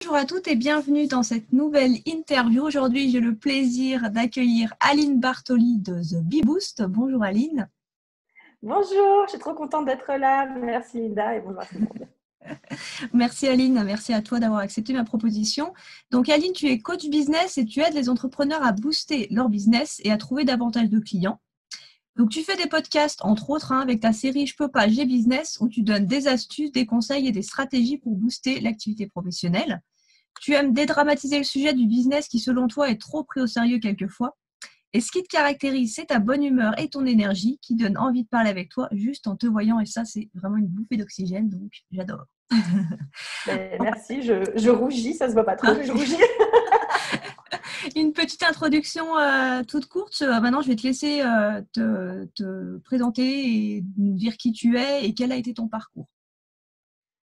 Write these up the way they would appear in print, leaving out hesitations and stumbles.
Bonjour à toutes et bienvenue dans cette nouvelle interview. Aujourd'hui, j'ai le plaisir d'accueillir Aline Bartoli de The Bee Boost. Bonjour Aline. Bonjour, je suis trop contente d'être là. Merci Linda et bonjour à tout le monde. Merci Aline, merci à toi d'avoir accepté ma proposition. Donc Aline, tu es coach business et tu aides les entrepreneurs à booster leur business et à trouver davantage de clients. Donc tu fais des podcasts entre autres avec ta série Je peux pas, j'ai business où tu donnes des astuces, des conseils et des stratégies pour booster l'activité professionnelle. Tu aimes dédramatiser le sujet du business qui selon toi est trop pris au sérieux quelquefois. Et ce qui te caractérise, c'est ta bonne humeur et ton énergie qui donne envie de parler avec toi juste en te voyant. Et ça, c'est vraiment une bouffée d'oxygène, donc j'adore. Merci, je rougis, ça se voit pas trop, mais je rougis. Une petite introduction toute courte. Maintenant, je vais te laisser te présenter et nous dire qui tu es et quel a été ton parcours.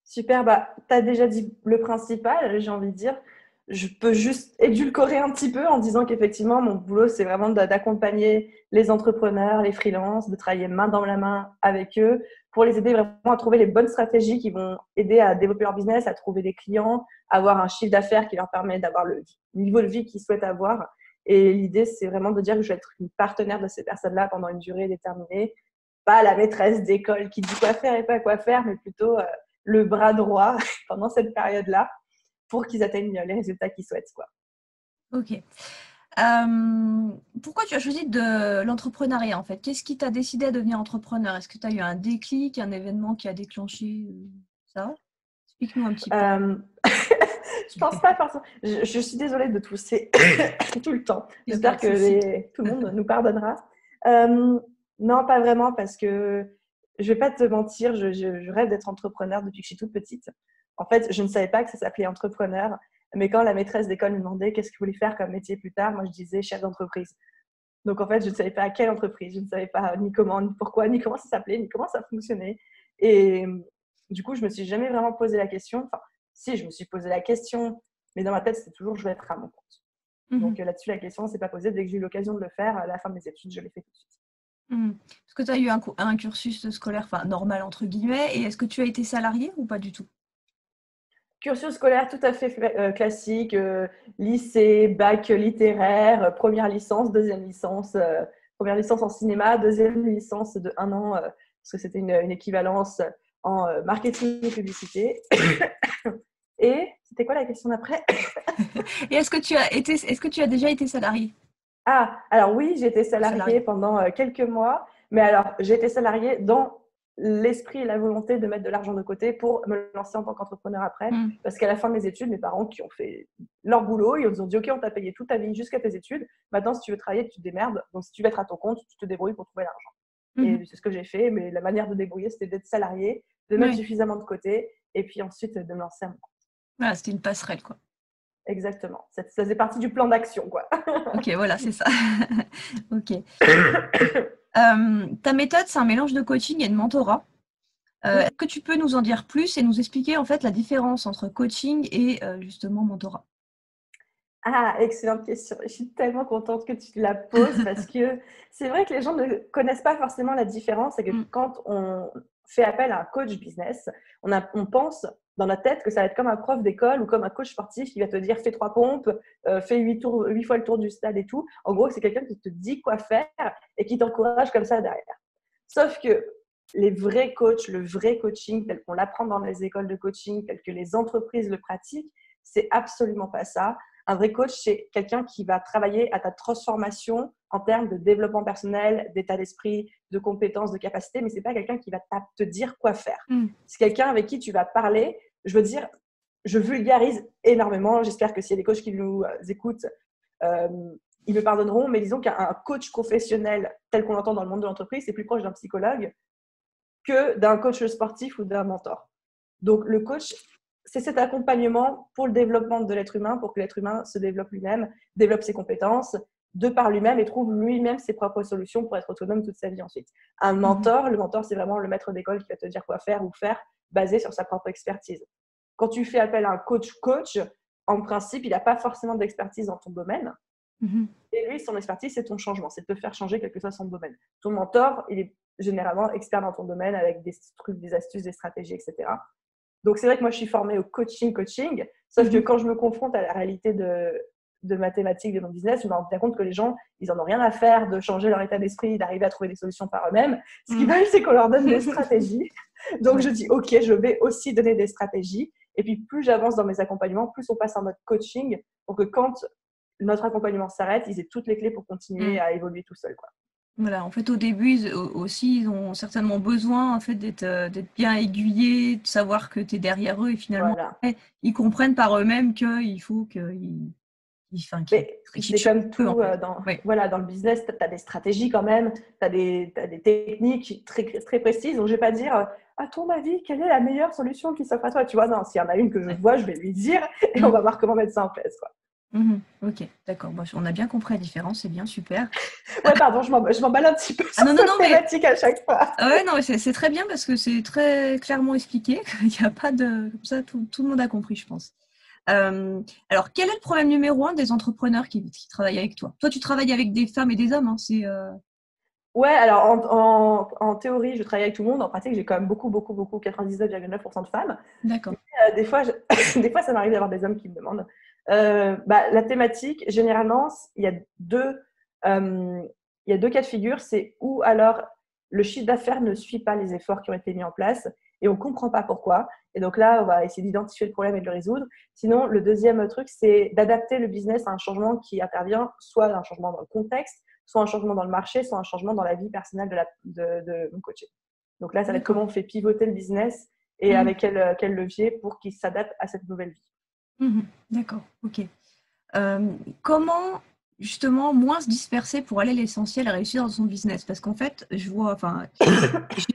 Super, tu as déjà dit le principal, j'ai envie de dire. Je peux juste édulcorer un petit peu en disant qu'effectivement, mon boulot, c'est vraiment d'accompagner les entrepreneurs, les freelances, de travailler main dans la main avec eux pour les aider vraiment à trouver les bonnes stratégies qui vont aider à développer leur business, à trouver des clients, avoir un chiffre d'affaires qui leur permet d'avoir le niveau de vie qu'ils souhaitent avoir. Et l'idée, c'est vraiment de dire que je vais être une partenaire de ces personnes-là pendant une durée déterminée, pas la maîtresse d'école qui dit quoi faire et pas quoi faire, mais plutôt le bras droit pendant cette période-là pour qu'ils atteignent les résultats qu'ils souhaitent, quoi. Ok. Pourquoi tu as choisi de l'entrepreneuriat en fait? Qu'est-ce qui t'a décidé à devenir entrepreneur? Est-ce que tu as eu un déclic, un événement qui a déclenché ça? Explique-nous un petit peu. Je pense pas forcément. Je suis désolée de tousser tout le temps. Il n'y a pas J'espère de souci. que tout le monde nous pardonnera. Non, pas vraiment, parce que je vais pas te mentir, je rêve d'être entrepreneur depuis que je suis toute petite. En fait, je ne savais pas que ça s'appelait entrepreneur, mais quand la maîtresse d'école me demandait qu'est-ce que je voulais faire comme métier plus tard, moi je disais chef d'entreprise. Donc en fait, je ne savais pas à quelle entreprise, je ne savais pas ni comment, ni pourquoi, ni comment ça s'appelait, ni comment ça fonctionnait. Et du coup, je me suis jamais vraiment posé la question. Enfin, si, je me suis posé la question, mais dans ma tête, c'était toujours je vais être à mon compte. Mhm. Donc là-dessus, la question ne s'est pas posée. Dès que j'ai eu l'occasion de le faire, à la fin de mes études, je l'ai fait tout de suite. Mhm. Est-ce que tu as eu un cursus scolaire, enfin normal entre guillemets, et est-ce que tu as été salarié ou pas du tout? Cursus scolaire tout à fait classique, lycée, bac littéraire, première licence en cinéma, deuxième licence de 1 an, parce que c'était une équivalence en marketing et publicité. Et c'était quoi la question d'après? Et est-ce que tu as déjà été salarié? Ah, alors oui, j'ai été Salarié. salariée pendant quelques mois, mais alors j'ai été salariée dans l'esprit et la volonté de mettre de l'argent de côté pour me lancer en tant qu'entrepreneur après. Mhm. Parce qu'à la fin de mes études, mes parents qui ont fait leur boulot, ils ont dit ok, on t'a payé toute ta vie jusqu'à tes études. Maintenant, si tu veux travailler, tu te démerdes. Donc, si tu veux être à ton compte, tu te débrouilles pour trouver l'argent. Mhm. Et c'est ce que j'ai fait, mais la manière de débrouiller, c'était d'être salariée, de mettre Oui, suffisamment de côté et puis ensuite de me lancer à mon compte. voilà, c'était une passerelle quoi. Exactement. Ça faisait partie du plan d'action, quoi. Ok, voilà, c'est ça. Ok. Ta méthode, c'est un mélange de coaching et de mentorat. Oui. Est-ce que tu peux nous en dire plus et nous expliquer en fait la différence entre coaching et justement mentorat? Ah, excellente question. Je suis tellement contente que tu la poses parce que c'est vrai que les gens ne connaissent pas forcément la différence. C'est que Mm. quand on fait appel à un coach business, on pense dans notre tête que ça va être comme un prof d'école ou comme un coach sportif qui va te dire fais 3 pompes, fais 8 fois le tour du stade et tout. En gros, c'est quelqu'un qui te dit quoi faire et qui t'encourage comme ça derrière. Sauf que les vrais coachs, le vrai coaching tel qu'on l'apprend dans les écoles de coaching, tel que les entreprises le pratiquent, c'est absolument pas ça. Un vrai coach, c'est quelqu'un qui va travailler à ta transformation en termes de développement personnel, d'état d'esprit, de compétences, de capacités, mais c'est pas quelqu'un qui va te dire quoi faire. Mm. C'est quelqu'un avec qui tu vas parler. Je veux dire, je vulgarise énormément. J'espère que s'il y a des coachs qui nous écoutent, euh, ils me pardonneront, mais disons qu'un coach professionnel tel qu'on l'entend dans le monde de l'entreprise, c'est plus proche d'un psychologue que d'un coach sportif ou d'un mentor. Donc, le coach, c'est cet accompagnement pour le développement de l'être humain, pour que l'être humain se développe lui-même, développe ses compétences de par lui-même et trouve lui-même ses propres solutions pour être autonome toute sa vie ensuite. Un Mhm. mentor, le mentor, c'est vraiment le maître d'école qui va te dire quoi faire ou faire basé sur sa propre expertise. Quand tu fais appel à un coach, en principe, il n'a pas forcément d'expertise dans ton domaine. Mhm. Et lui, son expertise, c'est ton changement, c'est de te faire changer quel que soit son domaine. Ton mentor, il est généralement expert dans ton domaine avec des trucs, des astuces, des stratégies, etc. Donc, c'est vrai que moi, je suis formée au coaching, sauf que quand je me confronte à la réalité de mathématiques de mon business, je me rends bien compte que les gens, ils en ont rien à faire de changer leur état d'esprit, d'arriver à trouver des solutions par eux-mêmes. Ce qu'ils veulent, c'est qu'on leur donne des stratégies. Donc, je dis, OK, je vais aussi donner des stratégies. Et puis, plus j'avance dans mes accompagnements, plus on passe en mode coaching pour que quand notre accompagnement s'arrête, ils aient toutes les clés pour continuer à évoluer tout seul, quoi. Voilà, en fait, au début, aussi, ils ont certainement besoin en fait, d'être bien aiguillés, de savoir que tu es derrière eux et finalement, Voilà. après, ils comprennent par eux-mêmes qu'il faut qu'ils C'est comme tout en fait. dans le business, tu as des stratégies quand même, tu as des techniques très, très précises. Donc, je ne vais pas dire, à ton avis, quelle est la meilleure solution qui s'offre à toi? Tu vois, non, s'il y en a une que je vois, je vais lui dire et on va voir comment mettre ça en place, quoi. Ok, d'accord. Bon, on a bien compris la différence, c'est bien, super. Ouais, pardon, je m'emballe un petit peu sur non, cette thématique à chaque fois. Ouais, non, c'est très bien parce que c'est très clairement expliqué. Il n'y a pas de... Comme ça, tout le monde a compris, je pense. Alors, quel est le problème numéro 1 des entrepreneurs qui travaillent avec toi? Toi, tu travailles avec des femmes et des hommes, hein, Ouais, alors en théorie, je travaille avec tout le monde. En pratique, j'ai quand même beaucoup, 99,9% de femmes. D'accord. Mais, des fois, des fois, ça m'arrive d'avoir des hommes qui me demandent. La thématique, généralement, il y a deux cas de figure. C'est où alors le chiffre d'affaires ne suit pas les efforts qui ont été mis en place et on ne comprend pas pourquoi. Et donc là, on va essayer d'identifier le problème et de le résoudre. Sinon, le deuxième truc, c'est d'adapter le business à un changement qui intervient, soit un changement dans le contexte, soit un changement dans le marché, soit un changement dans la vie personnelle de mon coaché. Donc là, ça va être comment on fait pivoter le business et avec quel levier pour qu'il s'adapte à cette nouvelle vie. D'accord, ok. Comment justement moins se disperser pour aller à l'essentiel et réussir dans son business? Parce qu'en fait, j'ai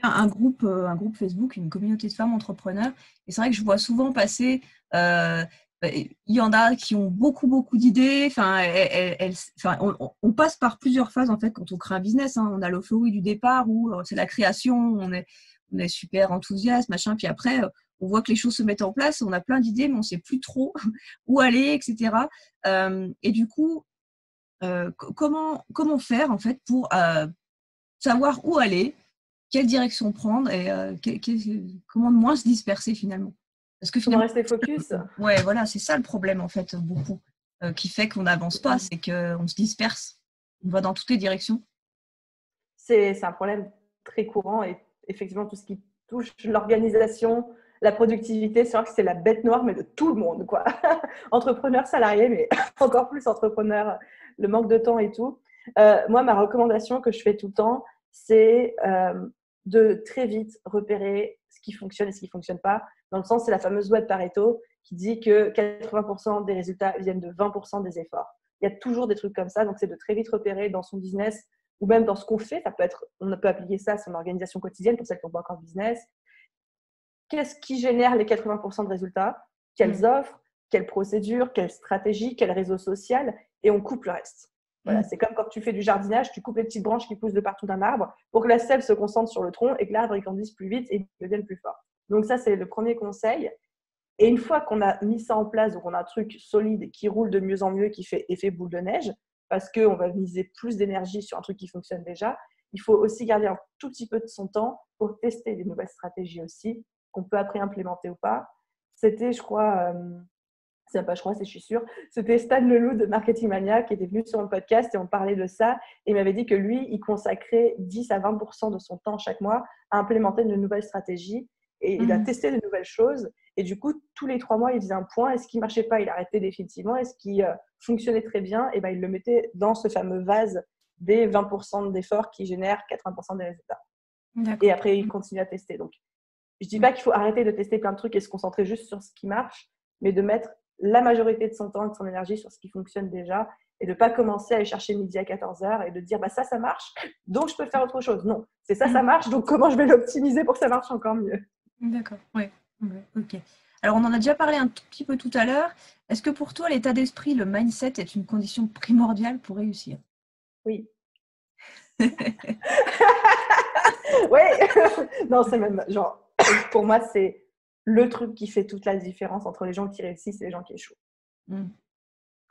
un groupe Facebook, une communauté de femmes entrepreneurs, et c'est vrai que je vois souvent passer, il y en a qui ont beaucoup d'idées. On passe par plusieurs phases en fait quand on crée un business. On a l'euphorie du départ où c'est la création, on est super enthousiaste, machin, puis après on voit que les choses se mettent en place, on a plein d'idées, mais on ne sait plus trop où aller, etc. Et du coup, comment faire en fait pour savoir où aller, quelle direction prendre et comment moins se disperser finalement? Parce que Comment finalement, rester focus? ouais, voilà, c'est ça le problème en fait, beaucoup, qui fait qu'on n'avance pas, c'est qu'on se disperse, on va dans toutes les directions. C'est un problème très courant et effectivement, tout ce qui touche l'organisation, la productivité, c'est vrai que c'est la bête noire, mais de tout le monde, quoi. Entrepreneur salarié, mais encore plus entrepreneur, le manque de temps et tout. Moi, ma recommandation que je fais tout le temps, c'est de très vite repérer ce qui fonctionne et ce qui ne fonctionne pas. Dans le sens, c'est la fameuse loi de Pareto qui dit que 80% des résultats viennent de 20% des efforts. Il y a toujours des trucs comme ça, donc c'est de très vite repérer dans son business ou même dans ce qu'on fait. On peut appliquer ça à son organisation quotidienne pour celle qu'on voit encore business. Qu'est-ce qui génère les 80% de résultats? Quelles offres? Quelles procédures? Quelles stratégies? Quel réseau social? Et on coupe le reste. Voilà, c'est comme quand tu fais du jardinage, tu coupes les petites branches qui poussent de partout d'un arbre pour que la sève se concentre sur le tronc et que l'arbre grandisse plus vite et devienne plus fort. Donc ça, c'est le premier conseil. Et une fois qu'on a mis ça en place, donc on a un truc solide qui roule de mieux en mieux, qui fait effet boule de neige, parce qu'on va miser plus d'énergie sur un truc qui fonctionne déjà, il faut aussi garder un tout petit peu de son temps pour tester des nouvelles stratégies aussi, qu'on peut après implémenter ou pas. C'était, je crois, je suis sûre, c'était Stan Leloup de Marketing Mania qui était venu sur mon podcast et on parlait de ça. Et il m'avait dit que lui, il consacrait 10 à 20% de son temps chaque mois à implémenter de nouvelles stratégies et il a testé de nouvelles choses. Et du coup, tous les 3 mois, il faisait un point. Et ce qui ne marchait pas, il arrêtait définitivement. Et ce qui fonctionnait très bien, et ben, il le mettait dans ce fameux vase des 20% d'efforts qui génèrent 80% des résultats. Et après, il continue à tester. Donc, je ne dis pas qu'il faut arrêter de tester plein de trucs et se concentrer juste sur ce qui marche, mais de mettre la majorité de son temps et de son énergie sur ce qui fonctionne déjà et de ne pas commencer à aller chercher midi à 14h et de dire ça marche, donc je peux faire autre chose. Non, c'est ça marche, donc comment je vais l'optimiser pour que ça marche encore mieux? D'accord, ouais, ok. Alors, on en a déjà parlé un tout petit peu tout à l'heure. Est-ce que pour toi, l'état d'esprit, le mindset est une condition primordiale pour réussir? Oui. Oui. Non, c'est même genre, pour moi, c'est le truc qui fait toute la différence entre les gens qui réussissent et les gens qui échouent.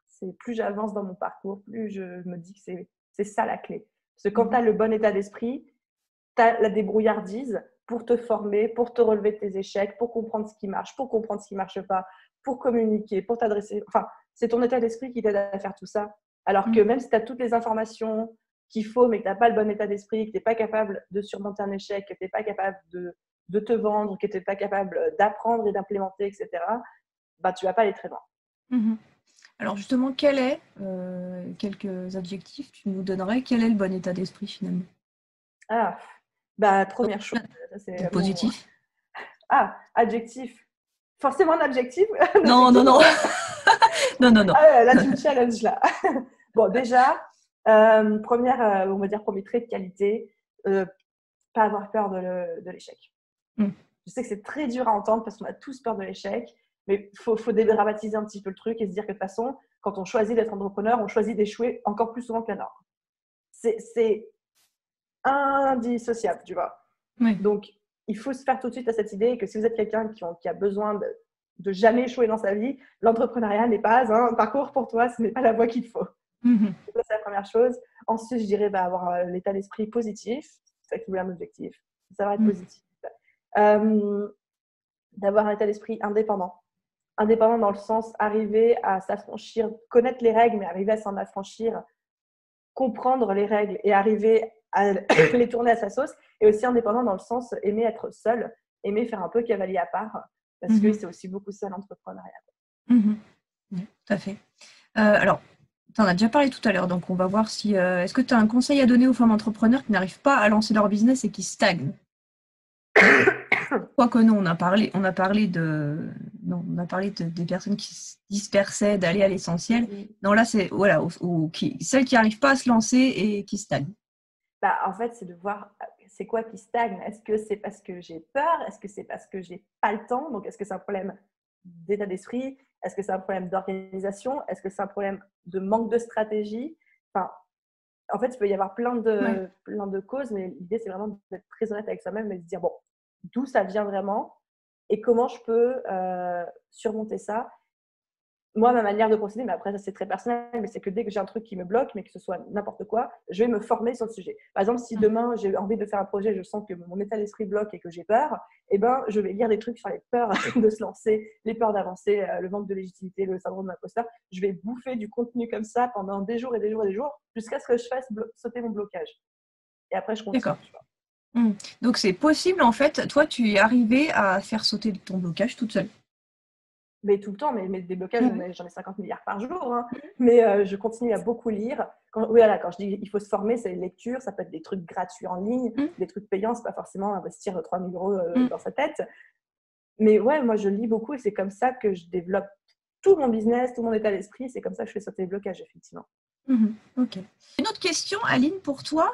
C'est plus j'avance dans mon parcours, plus je me dis que c'est ça la clé. Parce que quand tu as le bon état d'esprit, tu as la débrouillardise, pour te former, pour te relever de tes échecs, pour comprendre ce qui marche, pour comprendre ce qui ne marche pas, pour communiquer, pour t'adresser. Enfin, c'est ton état d'esprit qui t'aide à faire tout ça. Alors que même si tu as toutes les informations qu'il faut, mais que tu n'as pas le bon état d'esprit, que tu n'es pas capable de surmonter un échec, que tu n'es pas capable de te vendre, que tu n'es pas capable d'apprendre et d'implémenter, etc., bah, tu ne vas pas aller très loin. Alors justement, quel est, quelques adjectifs tu nous donnerais, quel est le bon état d'esprit finalement? Ah, bah, première chose, ça, c'est Positif. Ah, adjectif. Forcément un adjectif. Non. Non. Ah, là, tu me challenges là. Bon, déjà, on va dire premier trait de qualité, pas avoir peur de l'échec. Je sais que c'est très dur à entendre parce qu'on a tous peur de l'échec, mais il faut dédramatiser un petit peu le truc et se dire que de toute façon, quand on choisit d'être entrepreneur, on choisit d'échouer encore plus souvent qu'un autre. C'est indissociable, tu vois. Oui. Donc, il faut se faire tout de suite à cette idée que si vous êtes quelqu'un qui a besoin de jamais échouer dans sa vie, l'entrepreneuriat n'est pas un parcours pour toi, ce n'est pas la voie qu'il faut. Ça, c'est la première chose. Ensuite, je dirais avoir l'état d'esprit positif. C'est ça qui voulait un objectif. Ça va être positif. D'avoir un état d'esprit indépendant. Indépendant dans le sens arriver à s'affranchir, connaître les règles, mais arriver à s'en affranchir, comprendre les règles et arriver à les tourner à sa sauce. Et aussi indépendant dans le sens aimer être seul, aimer faire un peu cavalier à part, parce que c'est aussi beaucoup ça l'entrepreneuriat. Oui, tout à fait. Alors, tu en as déjà parlé tout à l'heure, donc on va voir si... est-ce que tu as un conseil à donner aux femmes entrepreneurs qui n'arrivent pas à lancer leur business et qui stagnent? Quoique non, on a parlé des personnes qui se dispersaient, d'aller à l'essentiel. Non, là, c'est voilà, celles qui n'arrivent pas à se lancer et qui stagnent. Bah, en fait, c'est de voir c'est quoi qui stagne. Est-ce que c'est parce que j'ai peur? Est-ce que c'est parce que j'ai pas le temps? Donc, est-ce que c'est un problème d'état d'esprit? Est-ce que c'est un problème d'organisation? Est-ce que c'est un problème de manque de stratégie? Enfin, en fait, il peut y avoir plein de causes, mais l'idée, c'est vraiment d'être très honnête avec soi-même et de se dire, bon, d'où ça vient vraiment et comment je peux surmonter ça. Moi, ma manière de procéder, mais après, ça c'est très personnel, mais c'est que dès que j'ai un truc qui me bloque, mais que ce soit n'importe quoi, je vais me former sur le sujet. Par exemple, si demain j'ai envie de faire un projet, je sens que mon état d'esprit bloque et que j'ai peur, eh ben, je vais lire des trucs sur les peurs de se lancer, les peurs d'avancer, le manque de légitimité, le syndrome de l'imposteur. Je vais bouffer du contenu comme ça pendant des jours et des jours et des jours, jusqu'à ce que je fasse sauter mon blocage. Et après, je continue. D'accord. Donc, c'est possible, en fait, toi, tu es arrivé à faire sauter ton blocage toute seule. Mais tout le temps, mais des blocages, j'en ai 50 milliards par jour. Hein. Mais je continue à beaucoup lire. Quand je dis il faut se former, c'est les lectures. Ça peut être des trucs gratuits en ligne, des trucs payants. C'est pas forcément investir 3 000 € dans sa tête. Mais ouais, moi, je lis beaucoup et c'est comme ça que je développe tout mon business, tout mon état d'esprit. C'est comme ça que je fais sauter les blocages, effectivement. Ok. Une autre question, Aline, pour toi.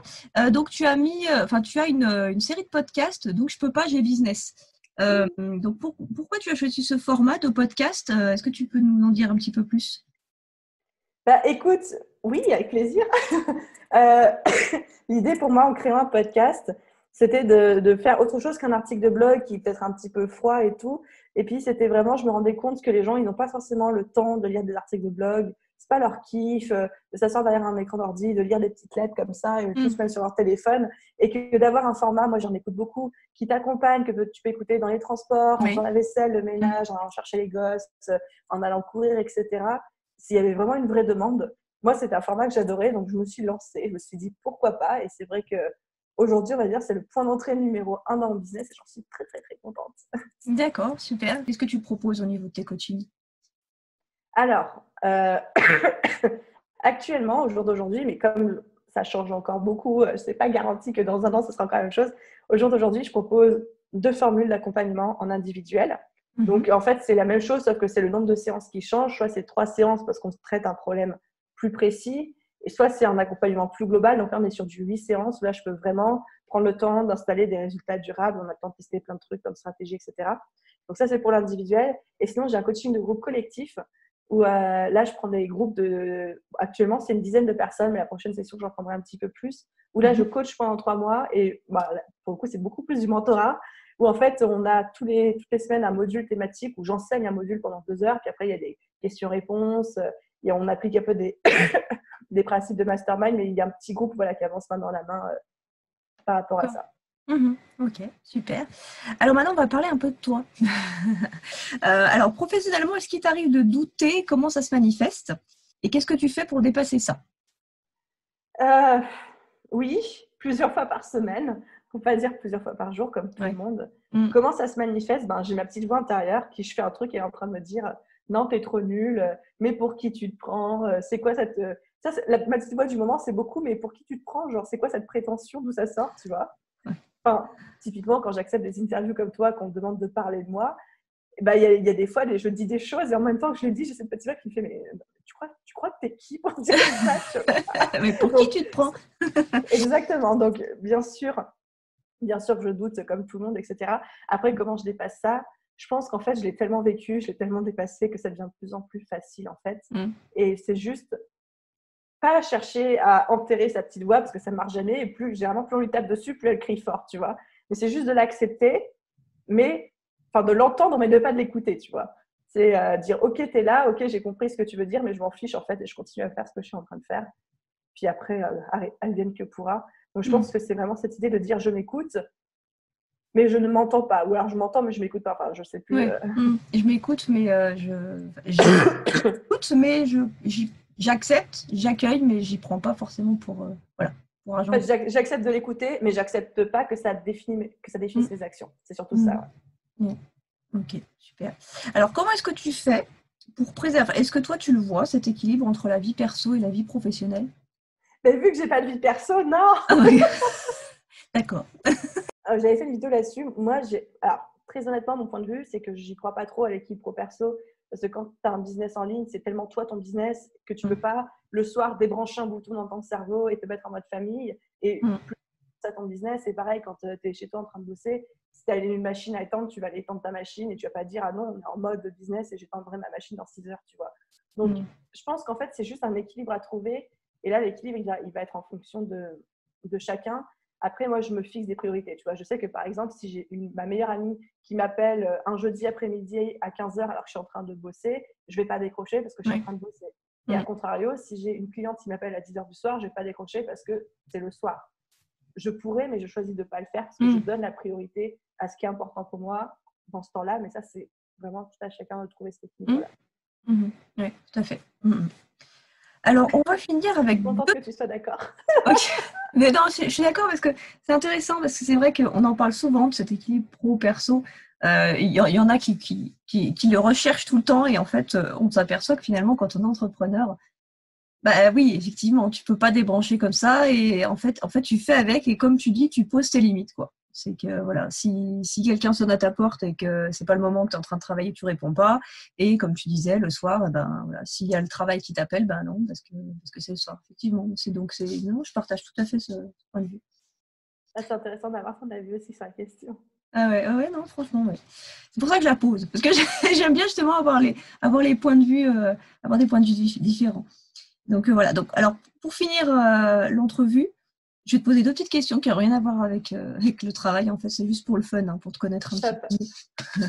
Donc, tu as une série de podcasts, donc je peux pas, j'ai business. Donc, pourquoi tu as choisi ce format de podcast? Est-ce que tu peux nous en dire un petit peu plus? Bah, écoute, oui, avec plaisir. L'idée pour moi en créant un podcast, c'était de faire autre chose qu'un article de blog qui est peut-être un petit peu froid et tout. Et puis, c'était vraiment, je me rendais compte que les gens, ils n'ont pas forcément le temps de lire des articles de blog. C'est pas leur kiff de s'asseoir derrière un écran d'ordi, de lire des petites lettres comme ça, et tous même sur leur téléphone. Et que d'avoir un format, moi j'en écoute beaucoup, qui t'accompagne, que tu peux écouter dans les transports, en faisant la vaisselle, le ménage, en allant chercher les gosses, en allant courir, etc. S'il y avait vraiment une vraie demande, moi c'était un format que j'adorais, donc je me suis lancée, je me suis dit pourquoi pas. Et c'est vrai qu'aujourd'hui, on va dire, c'est le point d'entrée numéro 1 dans mon business et j'en suis très très très contente. D'accord, super. Qu'est-ce que tu proposes au niveau de tes coachings? Alors, actuellement, au jour d'aujourd'hui, mais comme ça change encore beaucoup, c'est pas garanti que dans un an, ce sera encore la même chose. Au jour d'aujourd'hui, je propose 2 formules d'accompagnement en individuel. Donc, en fait, c'est la même chose, sauf que c'est le nombre de séances qui change. Soit c'est 3 séances parce qu'on traite un problème plus précis, et soit c'est un accompagnement plus global. Donc là, on est sur du 8 séances, où là, je peux vraiment prendre le temps d'installer des résultats durables. On a le temps de tester plein de trucs comme stratégie, etc. Donc ça, c'est pour l'individuel. Et sinon, j'ai un coaching de groupe collectif où là, je prends des groupes actuellement, c'est une dizaine de personnes, mais la prochaine session, j'en prendrai un petit peu plus. Où là, je coach pendant 3 mois et pour le coup, c'est beaucoup plus du mentorat. Où en fait, on a toutes les semaines un module thématique où j'enseigne un module pendant 2 heures. Puis après, il y a des questions-réponses. Et on applique un peu des principes de mastermind, mais il y a un petit groupe qui avance main dans la main par rapport à ça. Ok, super. Alors maintenant, on va parler un peu de toi. Alors, professionnellement, est-ce qu'il t'arrive de douter comment ça se manifeste? Et qu'est-ce que tu fais pour dépasser ça? Euh, oui, plusieurs fois par semaine. Faut pas dire plusieurs fois par jour comme tout le Ouais. monde. Mm. Comment ça se manifeste? Ben, j'ai ma petite voix intérieure qui, je fais un truc, elle est en train de me dire non, t'es trop nul, mais pour qui tu te prends? C'est quoi cette. Ça, ma petite voix du moment, c'est beaucoup, mais pour qui tu te prends? Genre, c'est quoi cette prétention? D'où ça sort, tu vois? Ouais. Enfin, typiquement, quand j'accepte des interviews comme toi, qu'on me demande de parler de moi, bah, y a des fois, je dis des choses et en même temps que je le dis, j'ai cette petite voix qui me fait mais tu crois que t'es qui pour dire ça, tu Mais pour vois? qui Donc, tu te prends? exactement. Donc, bien sûr que je doute comme tout le monde, etc. Après, comment je dépasse ça? Je pense qu'en fait, je l'ai tellement vécu, je l'ai tellement dépassé que ça devient de plus en plus facile, en fait. Mm. Et c'est juste pas chercher à enterrer sa petite voix parce que ça ne marche jamais. Et généralement, plus on lui tape dessus, plus elle crie fort, tu vois. Mais c'est juste de l'accepter, mais enfin de l'entendre, mais de pas de l'écouter, tu vois. C'est dire ok, t'es là, ok, j'ai compris ce que tu veux dire, mais je m'en fiche en fait et je continue à faire ce que je suis en train de faire. Puis après, advienne que pourra. Donc je Mm. pense que c'est vraiment cette idée de dire je m'écoute, mais je ne m'entends pas. Ou alors je m'entends, mais je m'écoute pas. Enfin, je sais plus. Ouais. Mm. Je m'écoute, mais j'écoute, mais j'accepte, j'accueille, mais j'y prends pas forcément voilà, pour En agir. fait, j'accepte de l'écouter, mais j'accepte pas que ça Mm. définisse mes actions. C'est surtout Mm. ça. Mm. Ok, super. Alors, comment est-ce que tu fais pour préserver? Est-ce que toi, tu le vois, cet équilibre entre la vie perso et la vie professionnelle? Mais vu que j'ai pas de vie perso, non. Ah oui. D'accord. J'avais fait une vidéo là-dessus. Moi, alors, très honnêtement, mon point de vue, c'est que j'y crois pas trop à l'équipe pro-perso. Parce que quand tu as un business en ligne, c'est tellement toi ton business que tu peux pas le soir débrancher un bouton dans ton cerveau et te mettre en mode famille. Et Mm. plus ça ton business, c'est pareil quand tu es chez toi en train de bosser. Si tu as une machine à étendre, tu vas aller étendre ta machine et tu vas pas dire ah non, on est en mode business et j'étendrai ma machine dans 6 heures, tu vois. Donc, Mm. je pense qu'en fait, c'est juste un équilibre à trouver. Et là, l'équilibre, il va être en fonction de chacun. Après, moi, je me fixe des priorités. Tu vois, je sais que par exemple, si j'ai ma meilleure amie qui m'appelle un jeudi après-midi à 15h alors que je suis en train de bosser, je ne vais pas décrocher parce que je suis en Ouais. train de bosser. Et à Mm. contrario, si j'ai une cliente qui m'appelle à 10h du soir, je ne vais pas décrocher parce que c'est le soir. Je pourrais, mais je choisis de ne pas le faire parce que je Mm. donne la priorité à ce qui est important pour moi dans ce temps-là. Mais ça, c'est vraiment tout à chacun de trouver cet Mm. équilibre-là. Mm. Oui, tout à fait. Mm. Alors, on va finir Je avec suis contente que tu sois d'accord. Ok. Mais non, je suis d'accord parce que c'est intéressant parce que c'est vrai qu'on en parle souvent de cet équilibre pro-perso. Il y en a qui le recherchent tout le temps et en fait, on s'aperçoit que finalement, quand on est entrepreneur, bah oui, effectivement, tu peux pas débrancher comme ça et en fait, tu fais avec et comme tu dis, tu poses tes limites, quoi. C'est que voilà, si quelqu'un sonne à ta porte et que c'est pas le moment que tu es en train de travailler, tu réponds pas. Et comme tu disais, le soir, ben voilà, s'il y a le travail qui t'appelle, ben non, parce que c'est le soir, effectivement. Non, je partage tout à fait ce point de vue. Ah, c'est intéressant d'avoir ton avis aussi sur la question. Ah ouais, non, franchement, ouais. C'est pour ça que je la pose, parce que j'aime bien justement avoir les points de vue, avoir des points de vue différents. Donc voilà. Donc alors pour finir l'entrevue, je vais te poser deux petites questions qui n'ont rien à voir avec le travail. En fait, c'est juste pour le fun, hein, pour te connaître un petit Top. peu.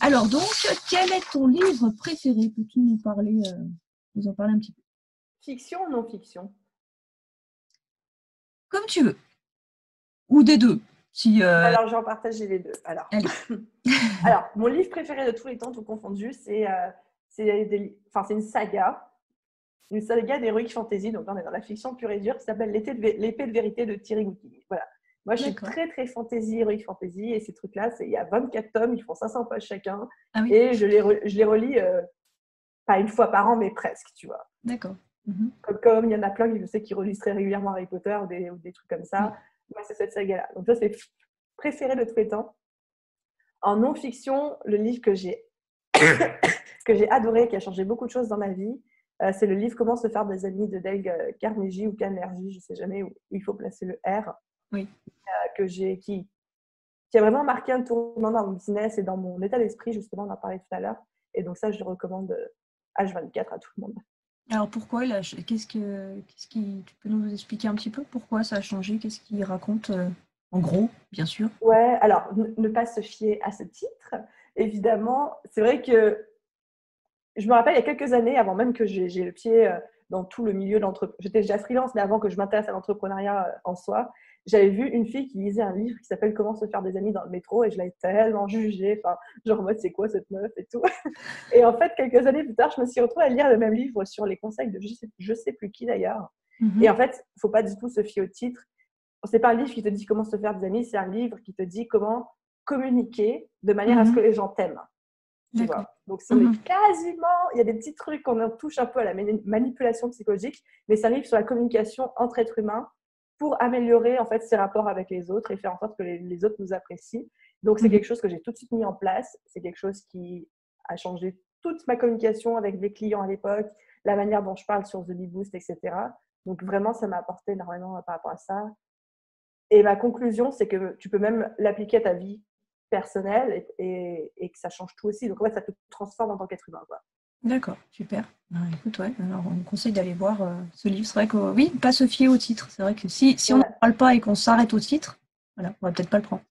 Alors donc, quel est ton livre préféré? Peux-tu nous en parler un petit peu? Fiction ou non-fiction? Comme tu veux, ou des deux. Si, Alors, je vais en partager les deux. allez. Alors, mon livre préféré de tous les temps, tout confondu, c'est une saga d'heroic fantasy. Donc, là, on est dans la fiction pure et dure, qui s'appelle L'épée de vérité de Thierry Gouttig. Voilà. Moi, je suis D'accord. très, très fantasy, heroic fantasy. Et ces trucs-là, il y a 24 tomes, ils font 500 pages chacun. Ah oui, Et je les relis, pas une fois par an, mais presque, tu vois. d'accord. Mhm. Comme il y en a plein, je sais, qui relisent très régulièrement Harry Potter ou des trucs comme Oui. ça. Moi, c'est cette saga-là. Donc, ça, c'est préféré de tous les temps. En non-fiction, le livre que j'ai adoré, qui a changé beaucoup de choses dans ma vie, c'est le livre Comment se faire des amis de Dale Carnegie ou Carnegie, je ne sais jamais où il faut placer le R, Oui. qui a vraiment marqué un tournant dans mon business et dans mon état d'esprit, justement, on en parlait tout à l'heure. Et donc ça, je le recommande H24 à tout le monde. Alors pourquoi là, tu peux nous expliquer un petit peu pourquoi ça a changé? Qu'est-ce qu'il raconte en gros, bien sûr. Ouais, alors ne pas se fier à ce titre, évidemment. C'est vrai que je me rappelle il y a quelques années, avant même que j'ai le pied dans tout le milieu de l'entrepreneuriat. J'étais déjà freelance, mais avant que je m'intéresse à l'entrepreneuriat en soi, j'avais vu une fille qui lisait un livre qui s'appelle Comment se faire des amis dans le métro, et je l'avais tellement jugée, enfin, genre en mode c'est quoi cette meuf et tout. Et en fait, quelques années plus tard, je me suis retrouvée à lire le même livre sur les conseils de je sais plus qui d'ailleurs. Et en fait, il ne faut pas du tout se fier au titre. C'est pas un livre qui te dit comment se faire des amis, c'est un livre qui te dit comment communiquer de manière à ce que les gens t'aiment. Tu vois. Donc, c'est quasiment, il y a des petits trucs qu'on touche un peu à la manipulation psychologique, mais c'est un livre sur la communication entre êtres humains pour améliorer en fait ses rapports avec les autres et faire en sorte que les autres nous apprécient. Donc, c'est quelque chose que j'ai tout de suite mis en place. C'est quelque chose qui a changé toute ma communication avec des clients à l'époque, la manière dont je parle sur The Bee Boost, etc. Donc, vraiment, ça m'a apporté énormément par rapport à ça. Et ma conclusion, c'est que tu peux même l'appliquer à ta vie personnelle et que ça change tout aussi. Donc, en fait, ça te transforme en tant qu'être humain, quoi. D'accord, super. Écoute, ouais, alors on me conseille d'aller voir ce livre. C'est vrai que oui, pas se fier au titre. C'est vrai que si on n'en parle pas et qu'on s'arrête au titre, voilà, on va peut-être pas le prendre.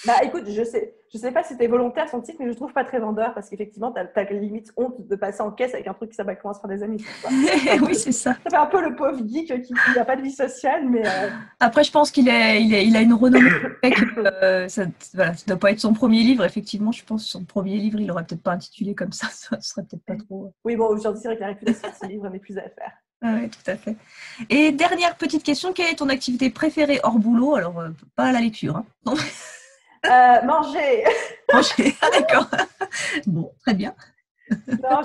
Bah écoute, je sais pas si c'était volontaire son titre, mais je trouve pas très vendeur parce qu'effectivement, t'as limite honte de passer en caisse avec un truc qui s'appelle Comment se faire des amis. Oui, c'est ça. Ça fait un peu le pauvre geek qui n'a pas de vie sociale, mais. Après, je pense qu'il a une renommée. Ça doit pas être son premier livre. Effectivement, je pense que son premier livre, il aurait peut-être pas intitulé comme ça. Ça serait peut-être pas trop. Oui, bon, aujourd'hui, c'est vrai que la réputation de ce livre n'est plus à faire. Oui, tout à fait. Et dernière petite question, quelle est ton activité préférée hors boulot? Alors, pas la lecture. Hein. Non. Manger. Manger, d'accord. Bon, très bien. Non,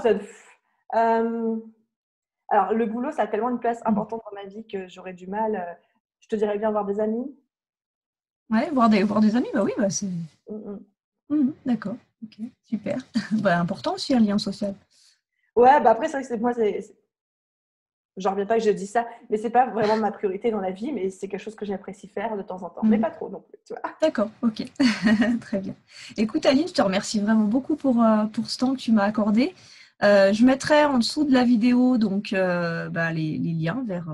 alors, le boulot, ça a tellement une place importante dans ma vie que j'aurais du mal. Je te dirais bien voir des amis. Ouais, voir des amis, bah oui, bah c'est. D'accord, ok, super. Bah, important aussi un lien social. Ouais, bah après, c'est vrai que moi, j'en reviens pas que je dis ça, mais c'est pas vraiment ma priorité dans la vie, mais c'est quelque chose que j'apprécie faire de temps en temps, mais pas trop non plus, tu vois. D'accord, ok, très bien. Écoute Aline, je te remercie vraiment beaucoup pour ce temps que tu m'as accordé. Je mettrai en dessous de la vidéo donc les liens vers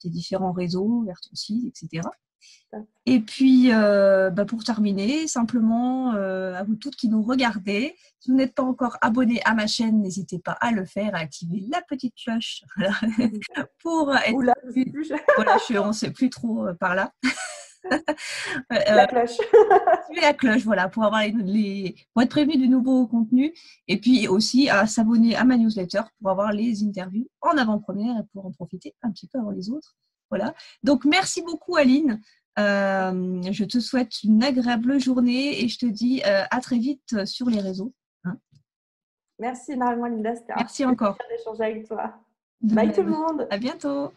tes différents réseaux, vers ton site, etc. Et puis, pour terminer, simplement, à vous toutes qui nous regardez, si vous n'êtes pas encore abonné à ma chaîne, n'hésitez pas à le faire, à activer la petite cloche pour être... Oula, je sais plus. Voilà, on ne sait plus trop par là. La cloche. Activer la cloche, voilà, pour avoir pour être prévenu du nouveau contenu. Et puis aussi à s'abonner à ma newsletter pour avoir les interviews en avant-première et pour en profiter un petit peu avant les autres. Voilà. Donc, merci beaucoup, Aline. Je te souhaite une agréable journée et je te dis à très vite sur les réseaux. Hein. Merci Marie-Linda, Merci encore d'échanger avec toi. Bye tout le monde. À bientôt.